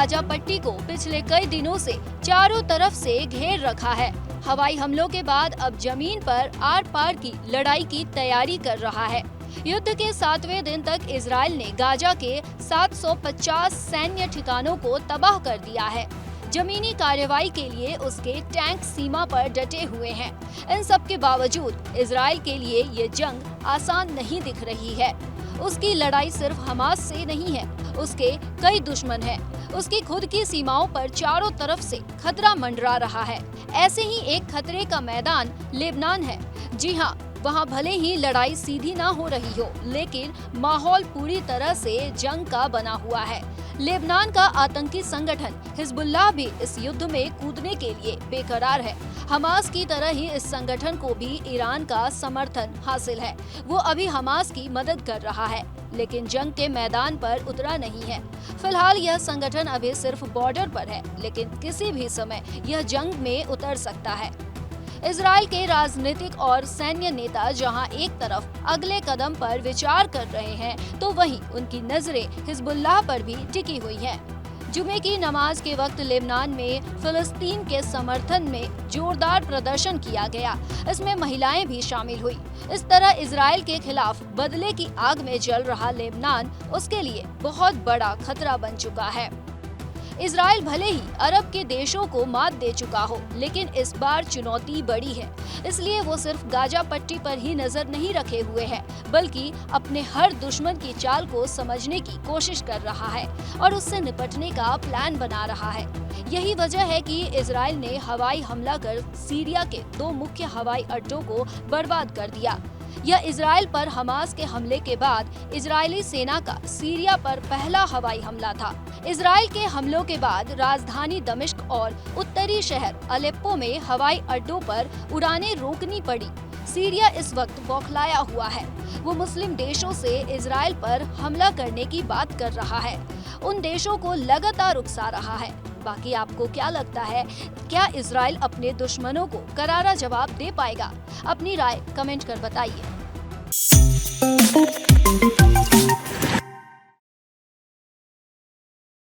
Gaza पट्टी को पिछले कई दिनों से चारों तरफ से घेर रखा है। हवाई हमलों के बाद अब जमीन पर आर पार की लड़ाई की तैयारी कर रहा है। युद्ध के 7वें दिन तक इजराइल ने गाजा के 750 सैन्य ठिकानों को तबाह कर दिया है। जमीनी कार्रवाई के लिए उसके टैंक सीमा पर डटे हुए हैं। इन सब के बावजूद इजराइल के लिए ये जंग आसान नहीं दिख रही है। उसकी लड़ाई सिर्फ हमास से नहीं है, उसके कई दुश्मन हैं। उसकी खुद की सीमाओं पर चारों तरफ से खतरा मंडरा रहा है। ऐसे ही एक खतरे का मैदान लेबनान है। जी हाँ, वहाँ भले ही लड़ाई सीधी ना हो रही हो, लेकिन माहौल पूरी तरह से जंग का बना हुआ है। लेबनान का आतंकी संगठन हिजबुल्लाह भी इस युद्ध में कूदने के लिए बेकरार है। हमास की तरह ही इस संगठन को भी ईरान का समर्थन हासिल है। वो अभी हमास की मदद कर रहा है, लेकिन जंग के मैदान पर उतरा नहीं है। फिलहाल यह संगठन अभी सिर्फ बॉर्डर पर है, लेकिन किसी भी समय यह जंग में उतर सकता है। इजराइल के राजनीतिक और सैन्य नेता जहां एक तरफ अगले कदम पर विचार कर रहे हैं, तो वहीं उनकी नजरें हिजबुल्लाह पर भी टिकी हुई हैं। जुमे की नमाज के वक्त लेबनान में फिलिस्तीन के समर्थन में जोरदार प्रदर्शन किया गया। इसमें महिलाएं भी शामिल हुई। इस तरह इजराइल के खिलाफ बदले की आग में जल रहा लेबनान उसके लिए बहुत बड़ा खतरा बन चुका है। इजराइल भले ही अरब के देशों को मात दे चुका हो, लेकिन इस बार चुनौती बड़ी है। इसलिए वो सिर्फ गाजा पट्टी पर ही नजर नहीं रखे हुए है, बल्कि अपने हर दुश्मन की चाल को समझने की कोशिश कर रहा है और उससे निपटने का प्लान बना रहा है। यही वजह है कि इजराइल ने हवाई हमला कर सीरिया के 2 मुख्य हवाई अड्डों को बर्बाद कर दिया। यह इजराइल पर हमास के हमले के बाद इजरायली सेना का सीरिया पर पहला हवाई हमला था। इजराइल के हमलों के बाद राजधानी दमिश्क और उत्तरी शहर अलेप्पो में हवाई अड्डों पर उड़ानें रोकनी पड़ी। सीरिया इस वक्त बौखलाया हुआ है। वो मुस्लिम देशों से इजराइल पर हमला करने की बात कर रहा है। उन देशों को लगातार उकसा रहा है। बाकी आपको क्या लगता है, क्या इजराइल अपने दुश्मनों को करारा जवाब दे पाएगा? अपनी राय कमेंट कर बताइए।